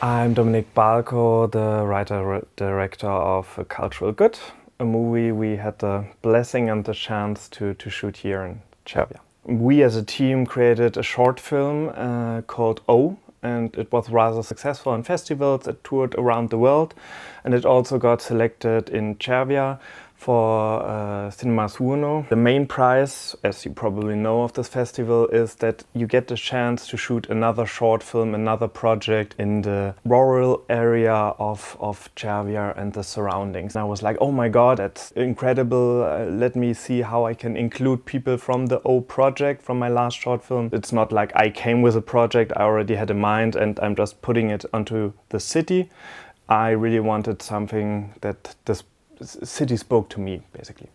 I'm Dominik Balkow, the writer-director of Kulturgut, a movie we had the blessing and the chance to shoot here in Cervia. We as a team created a short film called O, and it was rather successful in festivals. It toured around the world, and it also got selected in Cervia for Cinemasuono. The main prize, as you probably know, of this festival is that you get the chance to shoot another short film, another project in the rural area of Cervia and the surroundings. And I was like, oh my god, that's incredible. Let me see how I can include people from the O project, from my last short film. It's not like I came with a project I already had in mind and I'm just putting it onto the city. I really wanted something that this city spoke to me, basically.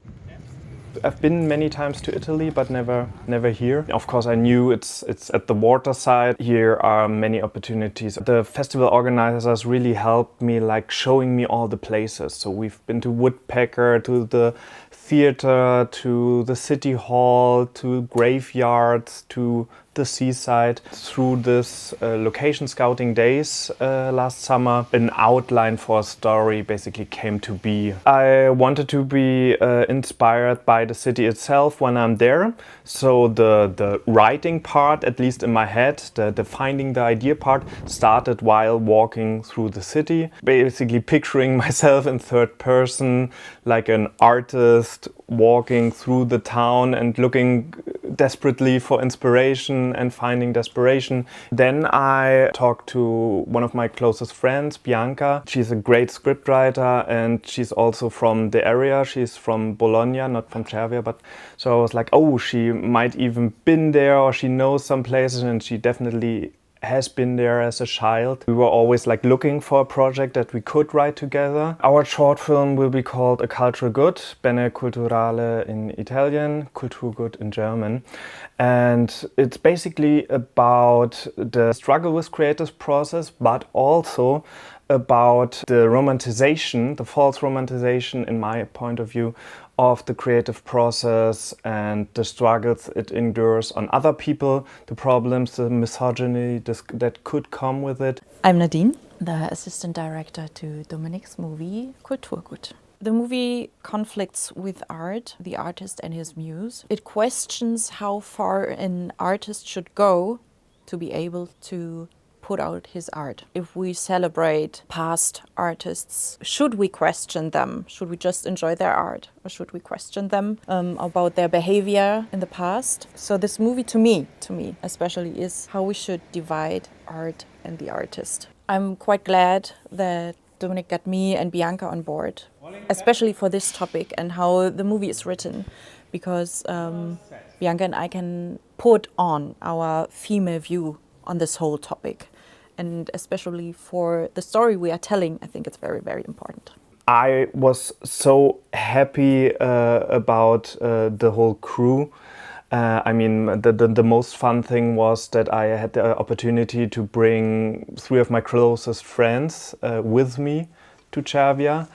I've been many times to Italy, but never here. Of course, I knew it's at the water side. Here are many opportunities. The festival organizers really helped me, like showing me all the places. So we've been to Woodpecker, to the theater, to the city hall, to graveyards, to the seaside. Through this location scouting days last summer, an outline for a story basically came to be. I wanted to be inspired by the city itself when I'm there. So the writing part, at least in my head, the finding the idea part, started while walking through the city. Basically picturing myself in third person, like an artist walking through the town and looking desperately for inspiration and finding desperation. Then I talked to one of my closest friends, Bianca. She's a great scriptwriter and she's also from the area. She's from Bologna, not from Cervia, but so I was like, oh, she might even been there or she knows some places, and she definitely has been there as a child. We were always like looking for a project that we could write together. Our short film will be called A Kulturgut, Bene Culturale in Italian, Kulturgut in German. And it's basically about the struggle with creative process, but also about the romanticization, the false romanticization, in my point of view, of the creative process and the struggles it endures on other people, the problems, the misogyny that could come with it. I'm Nadine, the assistant director to Dominik's movie Kulturgut. The movie conflicts with art, the artist and his muse. It questions how far an artist should go to be able to put out his art. If we celebrate past artists, should we question them? Should we just enjoy their art? Or should we question them about their behavior in the past? So this movie, to me especially, is how we should divide art and the artist. I'm quite glad that Dominik got me and Bianca on board, especially for this topic and how the movie is written, because Bianca and I can put on our female view on this whole topic. And especially for the story we are telling, I think it's very, very important. I was so happy about the whole crew. I mean, the most fun thing was that I had the opportunity to bring 3 of my closest friends with me to Cervia.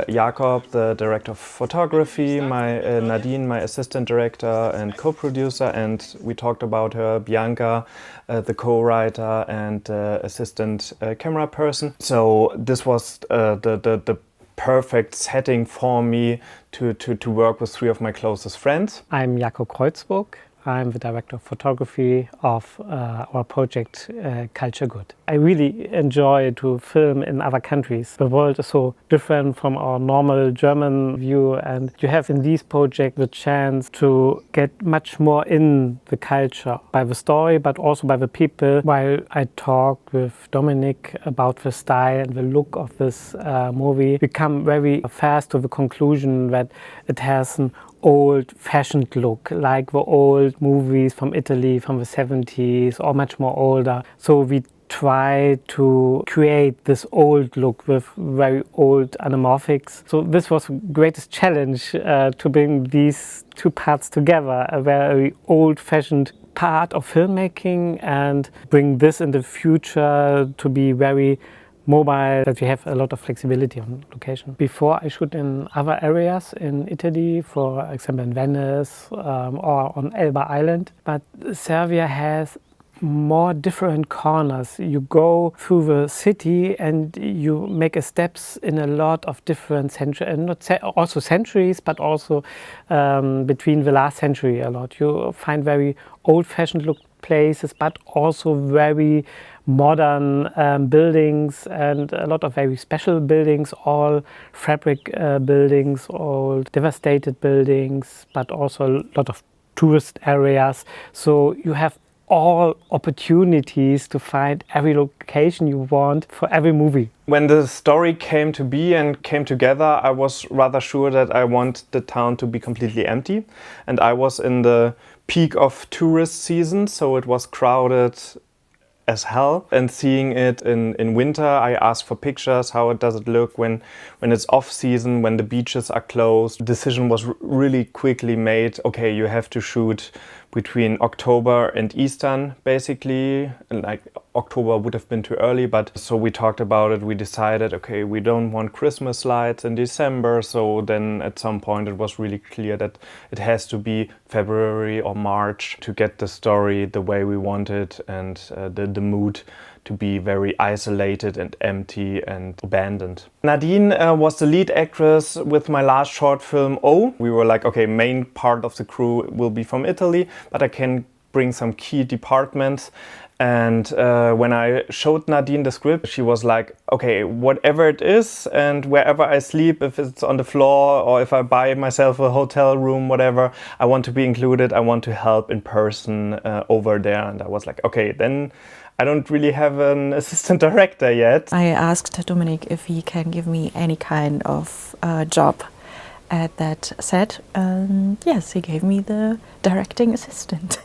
Jakob, the director of photography, Nadine, my assistant director and co-producer, and we talked about her, Bianca, the co-writer and assistant camera person. So this was the perfect setting for me to work with 3 of my closest friends. I'm Jakob Kreuzburg. I'm the director of photography of our project Kulturgut. I really enjoy to film in other countries. The world is so different from our normal German view, and you have in these projects the chance to get much more in the culture by the story, but also by the people. While I talk with Dominik about the style and the look of this movie, we come very fast to the conclusion that it has an old-fashioned look, like the old movies from Italy from the 70s or much more older. So we try to create this old look with very old anamorphics. So this was the greatest challenge to bring these 2 parts together, a very old-fashioned part of filmmaking, and bring this in the future to be very mobile, that we have a lot of flexibility on location. Before I shoot in other areas in Italy, for example in Venice or on Elba Island, but Cervia has more different corners. You go through the city and you make a steps in a lot of different centuries, and not also centuries, but also between the last century a lot. You find very old-fashioned look places, but also very modern buildings and a lot of very special buildings, all fabric buildings, all devastated buildings, but also a lot of tourist areas. So you have all opportunities to find every location you want for every movie. When the story came to be and came together, I was rather sure that I want the town to be completely empty. And I was in the peak of tourist season, so it was crowded as hell. And seeing it in winter, I asked for pictures, how does it look when it's off season, when the beaches are closed. The decision was really quickly made. Okay, you have to shoot between October and Easter, basically. And like October would have been too early, but so we talked about it. We decided, okay, we don't want Christmas lights in December. So then at some point it was really clear that it has to be February or March to get the story the way we wanted, and the mood to be very isolated and empty and abandoned. Nadine was the lead actress with my last short film, O. We were like, okay, main part of the crew will be from Italy, but I can bring some key departments. And when I showed Nadine the script, she was like, okay, whatever it is, and wherever I sleep, if it's on the floor or if I buy myself a hotel room, whatever, I want to be included. I want to help in person over there. And I was like, okay, then I don't really have an assistant director yet. I asked Dominik if he can give me any kind of job at that set. Yes, he gave me the directing assistant.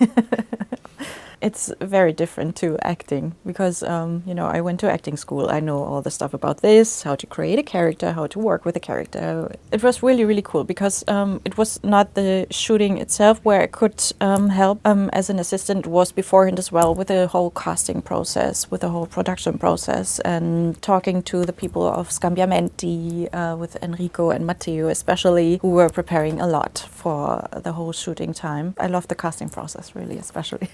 It's very different to acting because, I went to acting school. I know all the stuff about this, how to create a character, how to work with a character. It was really, really cool because it was not the shooting itself where I could help as an assistant. It was beforehand as well with the whole casting process, with the whole production process, and talking to the people of Scambiamenti, with Enrico and Matteo especially, who were preparing a lot for the whole shooting time. I love the casting process really, especially.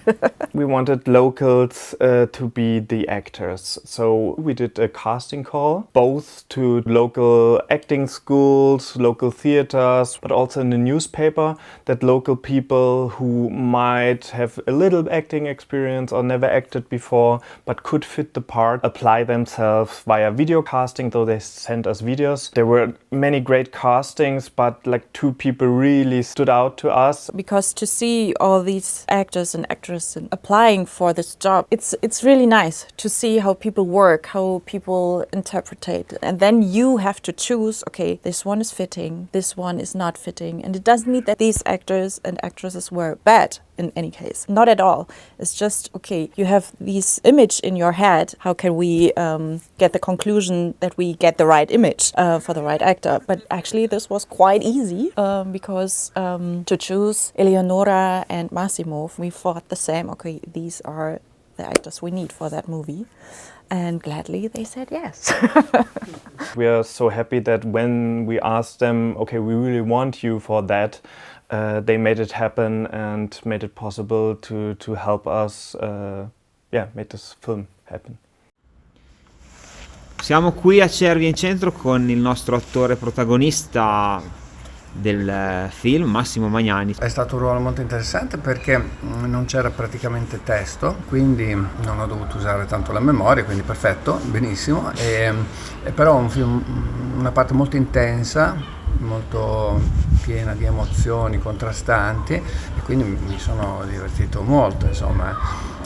We wanted locals to be the actors. So we did a casting call, both to local acting schools, local theaters, but also in the newspaper, that local people who might have a little acting experience or never acted before, but could fit the part, apply themselves via video casting, though they sent us videos. There were many great castings, but like 2 people really stood out to us. Because to see all these actors and actresses applying for this job, it's really nice to see how people work, how people interpret, and then you have to choose, okay, this one is fitting, this one is not fitting, and it doesn't mean that these actors and actresses were bad in any case, not at all. It's just, okay, you have this image in your head, how can we get the conclusion that we get the right image for the right actor? But actually this was quite easy because to choose Eleonora and Massimo, we thought the same, okay, these are the actors we need for that movie. And gladly they said yes. We are so happy that when we asked them, okay, we really want you for that, they made it happen and made it possible to help us, make this film happen. Siamo qui a Cervia in centro con il nostro attore protagonista del film, Massimo Magnani. È stato un ruolo molto interessante perché non c'era praticamente testo, quindi non ho dovuto usare tanto la memoria, quindi perfetto, benissimo, e però un film, una parte molto intensa, molto piena di emozioni contrastanti, e quindi mi sono divertito molto, insomma.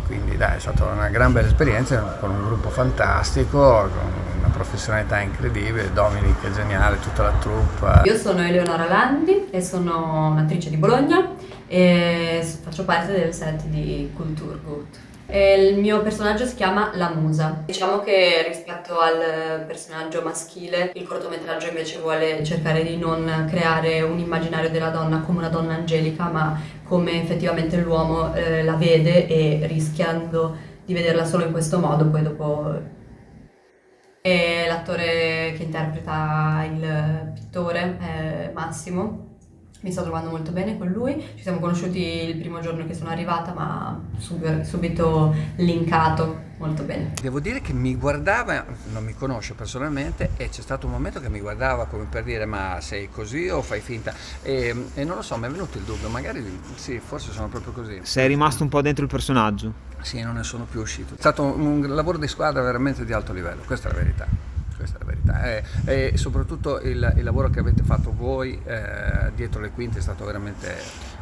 Quindi dai, è stata una gran bella esperienza con un gruppo fantastico, con una professionalità incredibile, Dominik è geniale, tutta la troupe. Io sono Eleonora Landi e sono un'attrice di Bologna e faccio parte del set di Kulturgut. E il mio personaggio si chiama La Musa. Diciamo che rispetto al personaggio maschile, il cortometraggio invece vuole cercare di non creare un immaginario della donna come una donna angelica, ma come effettivamente l'uomo la vede, e rischiando di vederla solo in questo modo, poi dopo... E l'attore che interpreta il pittore è Massimo, Mi sto trovando molto bene con lui, ci siamo conosciuti il primo giorno che sono arrivata, ma subito linkato molto bene. Devo dire che mi guardava, non mi conosce personalmente, e c'è stato un momento che mi guardava come per dire ma sei così o fai finta? E non lo so, mi è venuto il dubbio, magari sì, forse sono proprio così. Sei rimasto un po' dentro il personaggio? Sì, non ne sono più uscito. È stato un lavoro di squadra veramente di alto livello, questa è la verità. Questa è la verità. E soprattutto il lavoro che avete fatto voi dietro le quinte è stato veramente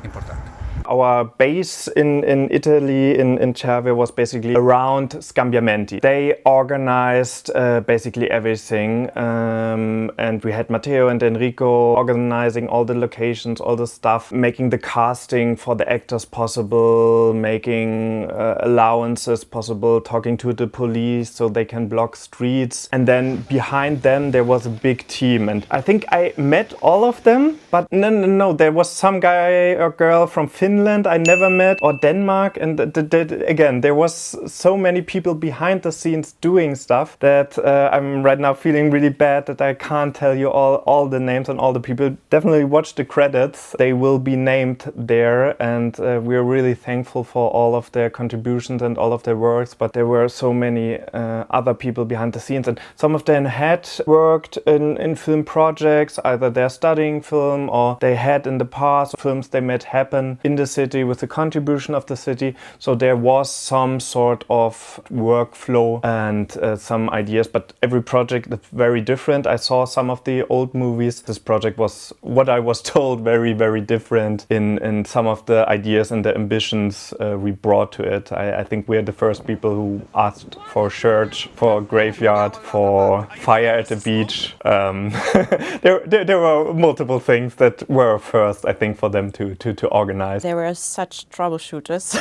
importante. Our base in Italy, in Cervia, was basically around Scambiamenti. They organized basically everything, and we had Matteo and Enrico organizing all the locations, all the stuff, making the casting for the actors possible, making allowances possible, talking to the police so they can block streets. And then behind them there was a big team, and I think I met all of them, but no, there was some guy or girl from Finland I never met, or Denmark, and again there was so many people behind the scenes doing stuff that I'm right now feeling really bad that I can't tell you all the names and all the people. Definitely watch the credits, they will be named there, and we're really thankful for all of their contributions and all of their works, but there were so many other people behind the scenes, and some of them had worked in film projects, either they're studying film or they had in the past films they made happen in the city with the contribution of the city. So there was some sort of workflow and some ideas, but every project is very different. I saw some of the old movies. This project was, what I was told, very, very different in some of the ideas and the ambitions we brought to it. I think we're the first people who asked for church, for graveyard, for fire at the beach. There were multiple things that were first, I think, for them to organize. They were such troubleshooters.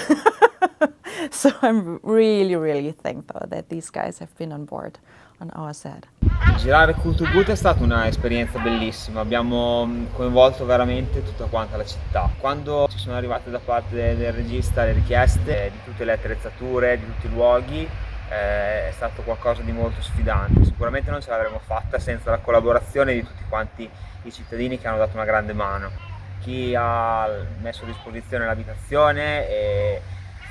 So I'm really thankful that these guys have been on board on our set. Girare Kulturgut è stata un'esperienza bellissima, abbiamo coinvolto veramente tutta quanta la città. Quando ci sono arrivate da parte del regista le richieste di tutte le attrezzature, di tutti i luoghi, è stato qualcosa di molto sfidante. Sicuramente non ce l'avremmo fatta senza la collaborazione di tutti quanti i cittadini che hanno dato una grande mano. Chi ha messo a disposizione l'abitazione e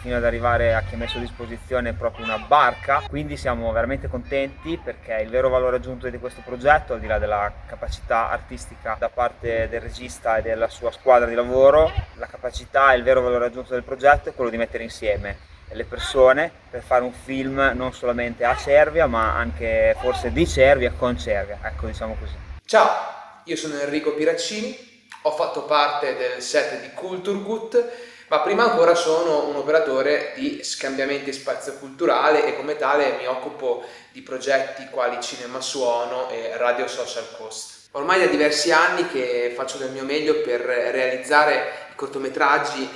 fino ad arrivare a chi ha messo a disposizione proprio una barca, quindi siamo veramente contenti perché il vero valore aggiunto di questo progetto, al di là della capacità artistica da parte del regista e della sua squadra di lavoro, la capacità e il vero valore aggiunto del progetto è quello di mettere insieme le persone per fare un film non solamente a Cervia ma anche forse di Cervia con Cervia, ecco, diciamo così. Ciao, io sono Enrico Piraccini, ho fatto parte del set di Kulturgut, ma prima ancora sono un operatore di scambiamenti spazio culturale e come tale mi occupo di progetti quali Cinemasuono e Radio Social Cost. Ormai da diversi anni che faccio del mio meglio per realizzare i cortometraggi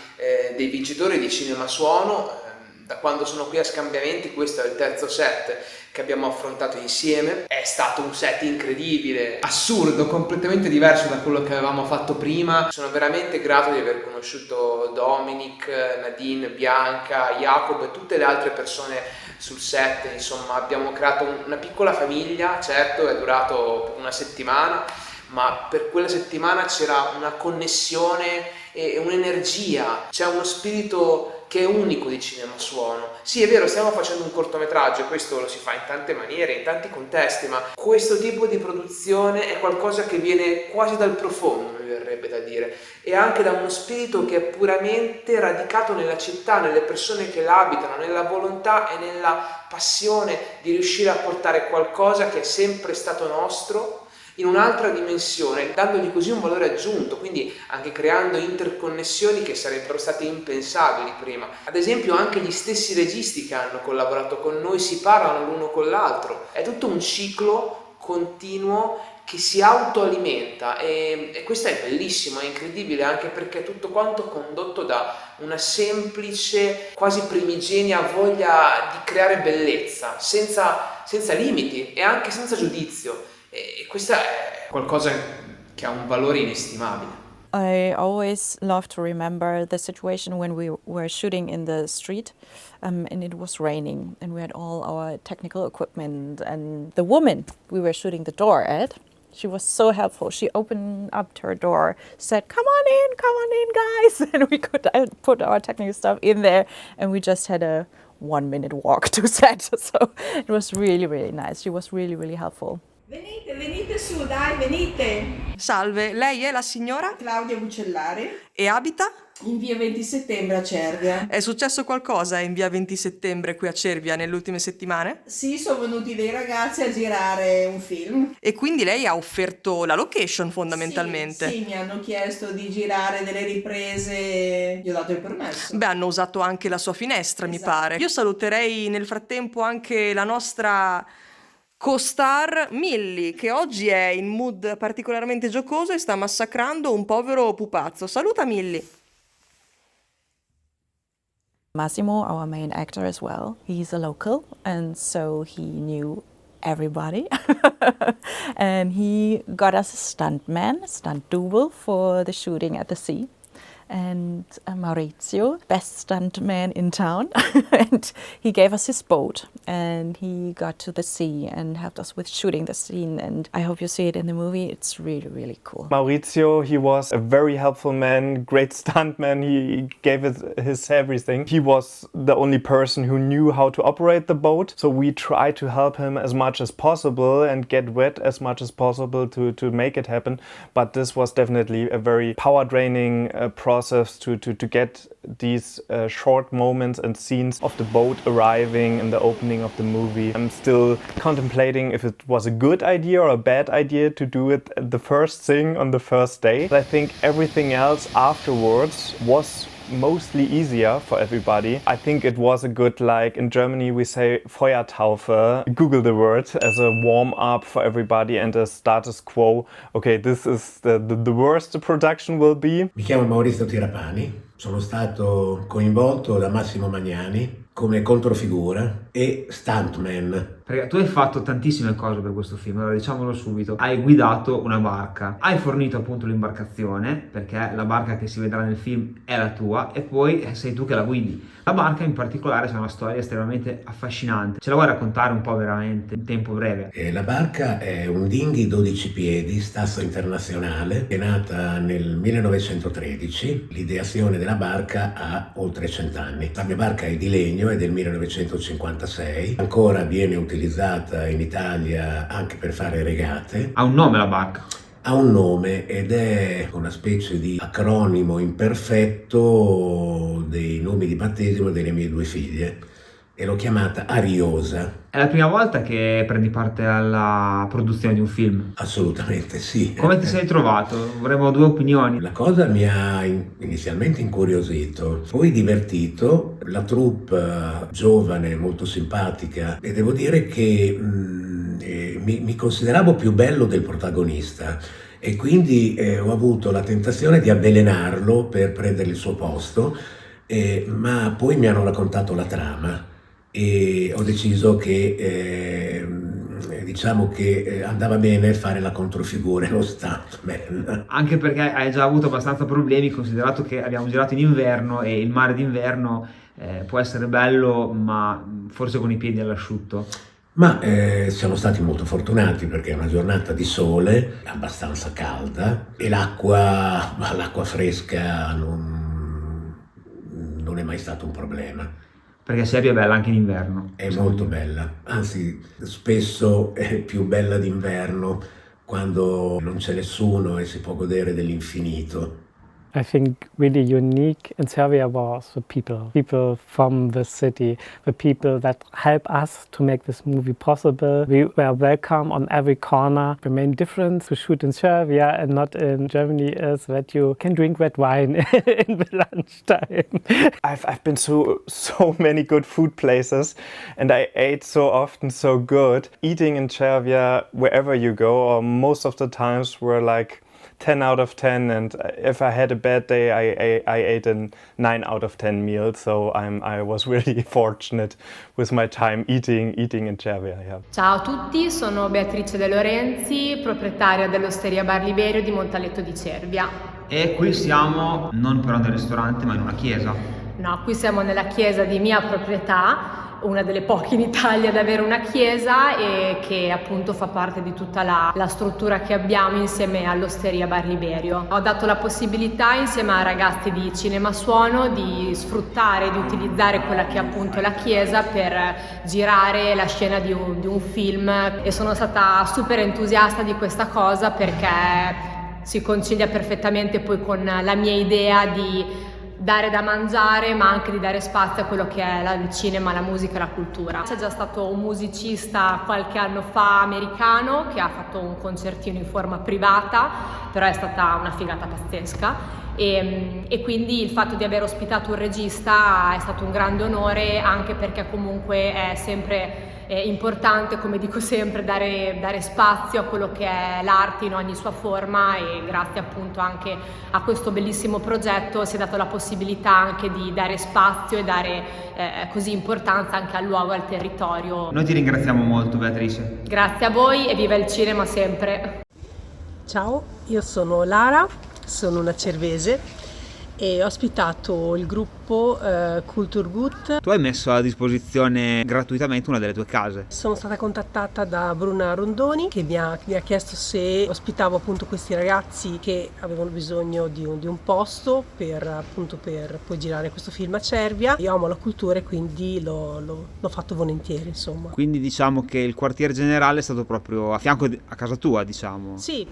dei vincitori di Cinemasuono. Da quando sono qui a Scambiamenti, questo è il terzo set che abbiamo affrontato insieme. È stato un set incredibile, assurdo, completamente diverso da quello che avevamo fatto prima. Sono veramente grato di aver conosciuto Dominik, Nadine, Bianca, Jacob e tutte le altre persone sul set. Insomma, abbiamo creato una piccola famiglia, certo è durato una settimana, ma per quella settimana c'era una connessione e un'energia, c'è uno spirito che è unico di Cinemasuono. Sì, è vero, stiamo facendo un cortometraggio e questo lo si fa in tante maniere, in tanti contesti, ma questo tipo di produzione è qualcosa che viene quasi dal profondo, mi verrebbe da dire, e anche da uno spirito che è puramente radicato nella città, nelle persone che la abitano, nella volontà e nella passione di riuscire a portare qualcosa che è sempre stato nostro in un'altra dimensione, dandogli così un valore aggiunto, quindi anche creando interconnessioni che sarebbero state impensabili prima. Ad esempio anche gli stessi registi che hanno collaborato con noi si parlano l'uno con l'altro, è tutto un ciclo continuo che si autoalimenta e questo è bellissimo, è incredibile anche perché è tutto quanto condotto da una semplice, quasi primigenia voglia di creare bellezza, senza limiti e anche senza giudizio. E questo è qualcosa che ha un valore inestimabile. I always love to remember the situation when we were shooting in the street and it was raining and we had all our technical equipment and the woman we were shooting the door at, She was so helpful. She opened up her door, said, come on in, guys. And we could put our technical stuff in there, and we just had a 1-minute walk to set. So it was really, really nice. She was really, really helpful. Venite su, dai, venite. Salve, lei è la signora? Claudia Bucellari, E abita? in via 20 settembre a Cervia. È successo qualcosa in via 20 settembre qui a Cervia nelle ultime settimane? Sì, sono venuti dei ragazzi a girare un film. E quindi lei ha offerto la location fondamentalmente? Sì, mi hanno chiesto di girare delle riprese, gli ho dato il permesso. Beh, hanno usato anche la sua finestra, mi Esatto. pare. Io saluterei nel frattempo anche la nostra co-star Milly, che oggi è in mood particolarmente giocoso e sta massacrando un povero pupazzo. Saluta Milly. Massimo, our main actor as well, he's a local, and so he knew everybody. And he got us a stunt double for the shooting at the sea. And Maurizio, best stuntman in town, and he gave us his boat, and he got to the sea and helped us with shooting the scene, and I hope you see it in the movie. It's really, really cool. Maurizio, he was a very helpful man, great stuntman. He gave it his everything. He was the only person who knew how to operate the boat, so we tried to help him as much as possible and get wet as much as possible to make it happen. But this was definitely a very power-draining process to get these short moments and scenes of the boat arriving in the opening of the movie. I'm still contemplating if it was a good idea or a bad idea to do it the first thing on the first day. I think everything else afterwards was mostly easier for everybody. I think it was a good, like in Germany we say Feuertaufe, Google the word, as a warm-up for everybody and a status quo. Okay, this is the worst the production will be. Mi chiamo Maurizio Tirapani, sono stato coinvolto da Massimo Magnani come controfigura e stuntman. Perché tu hai fatto tantissime cose per questo film, allora diciamolo subito. Hai guidato una barca, hai fornito appunto l'imbarcazione, perché la barca che si vedrà nel film è la tua, e poi sei tu che la guidi. La barca in particolare c'è una storia estremamente affascinante. Ce la vuoi raccontare un po' veramente in tempo breve? La barca è un dinghy 12 piedi, stazza internazionale, è nata nel 1913. L'ideazione della barca ha oltre 100 anni. La mia barca è di legno, è del 1956, ancora viene utilizzata in Italia anche per fare regate. Ha un nome la barca? Ha un nome ed è una specie di acronimo imperfetto dei nomi di battesimo delle mie 2 figlie e l'ho chiamata Ariosa. È la prima volta che prendi parte alla produzione di un film? Assolutamente sì. Come ti sei trovato? Vorremmo 2 opinioni. La cosa mi ha inizialmente incuriosito, poi divertito. La troupe giovane, molto simpatica, e devo dire che mi consideravo più bello del protagonista e quindi ho avuto la tentazione di avvelenarlo per prendere il suo posto, ma poi mi hanno raccontato la trama e ho deciso che diciamo che andava bene fare la controfigura e lo stuntman. Anche perché hai già avuto abbastanza problemi, considerato che abbiamo girato in inverno e il mare d'inverno può essere bello, ma forse con i piedi all'asciutto. Ma siamo stati molto fortunati perché è una giornata di sole abbastanza calda e l'acqua fresca non è mai stato un problema. Perché Cervia è bella anche in inverno. È molto bella, anzi spesso è più bella d'inverno quando non c'è nessuno e si può godere dell'infinito. I think really unique in Cervia was the people from the city, the people that help us to make this movie possible. We were welcome on every corner. The main difference to shoot in Cervia and not in Germany is that you can drink red wine in the lunchtime. I've been to so many good food places and I ate so often so good. Eating in Cervia wherever you go, or most of the times, were like 10 out of 10, and if I had a bad day I ate a 9 out of 10 meal, so I was really fortunate with my time eating in Cervia. Yeah. Ciao a tutti, sono Beatrice De Lorenzi, proprietaria dell'Osteria Bar Liberio di Montaletto di Cervia. E qui siamo non però nel ristorante ma in una chiesa. No, qui siamo nella chiesa di mia proprietà una delle poche in Italia ad avere una chiesa e che appunto fa parte di tutta la struttura che abbiamo insieme all'Osteria Bar Liberio. Ho dato la possibilità insieme a ragazzi di Cinemasuono di sfruttare, di utilizzare quella che è appunto la chiesa per girare la scena di un film e sono stata super entusiasta di questa cosa perché si concilia perfettamente poi con la mia idea di dare da mangiare ma anche di dare spazio a quello che è il cinema, la musica e la cultura. C'è già stato un musicista qualche anno fa americano che ha fatto un concertino in forma privata, però è stata una figata pazzesca e quindi il fatto di aver ospitato un regista è stato un grande onore, anche perché comunque è sempre importante, come dico sempre, dare spazio a quello che è l'arte in ogni sua forma e grazie appunto anche a questo bellissimo progetto si è dato la possibilità anche di dare spazio e dare così importanza anche al luogo, al territorio. Noi ti ringraziamo molto, Beatrice. Grazie a voi e viva il cinema sempre! Ciao, io sono Lara, sono una cervese e ho ospitato il gruppo Kulturgut. Tu hai messo a disposizione gratuitamente una delle tue case. Sono stata contattata da Bruna Rondoni che mi ha chiesto se ospitavo appunto questi ragazzi che avevano bisogno di un posto per poi girare questo film a Cervia. Io amo la cultura e quindi l'ho fatto volentieri, insomma. Quindi diciamo che il quartier generale è stato proprio a fianco a casa tua, diciamo. Sì,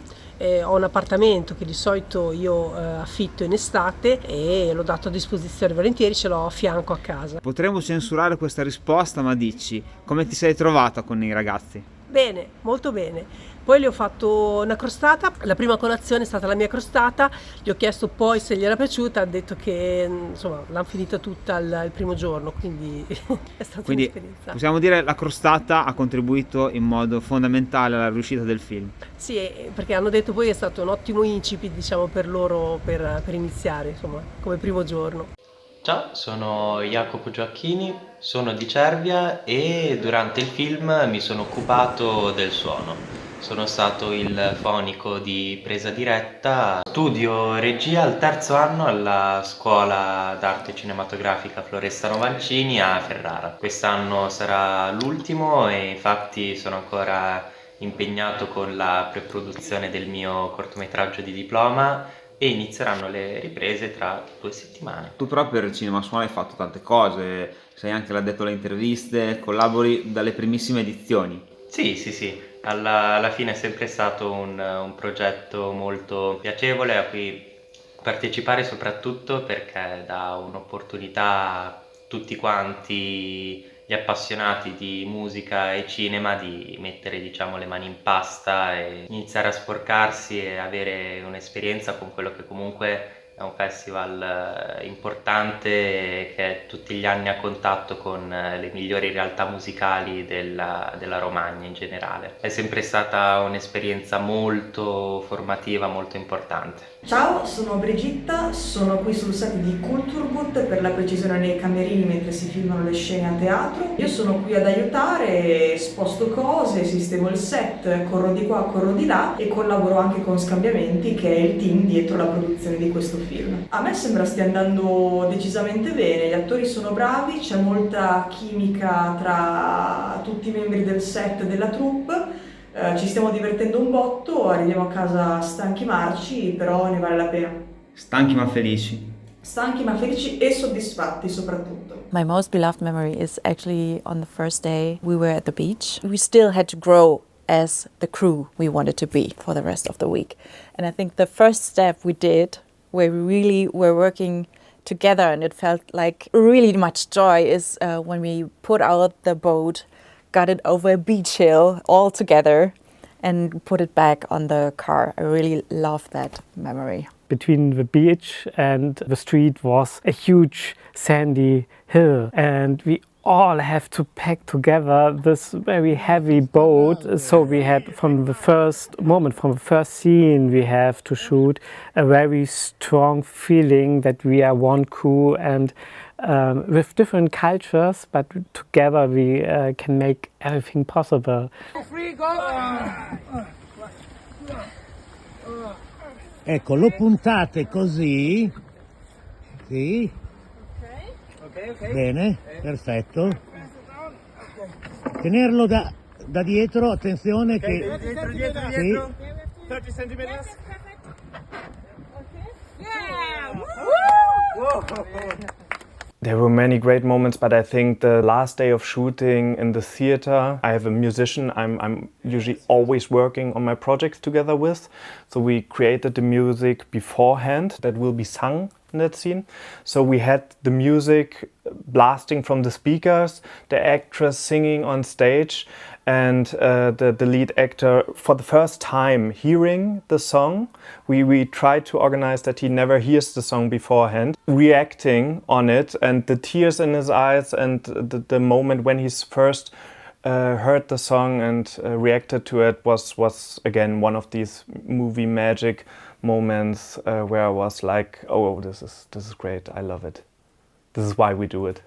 ho un appartamento che di solito io affitto in estate e l'ho dato a disposizione volentieri, ce l'ho a fianco a casa. Potremmo censurare questa risposta, ma dici, come ti sei trovata con i ragazzi? Bene, molto bene. Poi gli ho fatto una crostata, la prima colazione è stata la mia crostata, gli ho chiesto poi se gli era piaciuta, ha detto che insomma l'hanno finita tutta il primo giorno, quindi è stata un'esperienza. Possiamo dire che la crostata ha contribuito in modo fondamentale alla riuscita del film. Sì, perché hanno detto poi è stato un ottimo incipit, diciamo, per loro per iniziare, insomma, come primo giorno. Ciao, sono Jacopo Gioacchini, sono di Cervia e durante il film mi sono occupato del suono. Sono stato il fonico di presa diretta, studio regia al terzo anno alla scuola d'arte cinematografica Floresta Novancini a Ferrara. Quest'anno sarà l'ultimo e infatti sono ancora impegnato con la preproduzione del mio cortometraggio di diploma e inizieranno le riprese tra 2 settimane. Tu però per Cinemasuono hai fatto tante cose, sei anche l'addetto alle interviste, collabori dalle primissime edizioni. Sì. Alla fine è sempre stato un progetto molto piacevole a cui partecipare, soprattutto perché dà un'opportunità a tutti quanti gli appassionati di musica e cinema di mettere, diciamo, le mani in pasta e iniziare a sporcarsi e avere un'esperienza con quello che comunque è un festival importante che è tutti gli anni a contatto con le migliori realtà musicali della Romagna in generale. È sempre stata un'esperienza molto formativa, molto importante. Ciao, sono Brigitta, sono qui sul set di Kulturgut, per la precisione nei camerini mentre si filmano le scene a teatro. Io sono qui ad aiutare, sposto cose, sistemo il set, corro di qua, corro di là e collaboro anche con Scambiamenti, che è il team dietro la produzione di questo film. A me sembra stia andando decisamente bene, gli attori sono bravi, c'è molta chimica tra tutti i membri del set della troupe. Ci stiamo divertendo un botto, arriviamo a casa stanchi marci, però ne vale la pena. Stanchi ma felici. Stanchi ma felici e soddisfatti soprattutto. My most beloved memory is actually on the first day we were at the beach. We still had to grow as the crew we wanted to be for the rest of the week. And I think the first step we did, where we really were working together and it felt like really much joy, is when we put out the boat, got it over a beach hill all together and put it back on the car. I really love that memory. Between the beach and the street was a huge sandy hill, and we all have to pack together this very heavy boat. So we had, from the first moment, from the first scene, we have to shoot a very strong feeling that we are one crew and with different cultures, but together we can make everything possible. Ecco, lo puntate così. Sì. Ok. Bene, perfetto. Tenerlo da dietro, attenzione che... Dietro. Sì. 30 centimeters. Yeah! There were many great moments, but I think the last day of shooting in the theater, I have a musician I'm usually always working on my projects together with. So we created the music beforehand that will be sung in that scene. So we had the music blasting from the speakers, the actress singing on stage, and the lead actor for the first time hearing the song. We tried to organize that he never hears the song beforehand, reacting on it, and the tears in his eyes, and the moment when he's first heard the song and reacted to it was again one of these movie magic moments where I was like, oh, this is great, I love it. This is why we do it.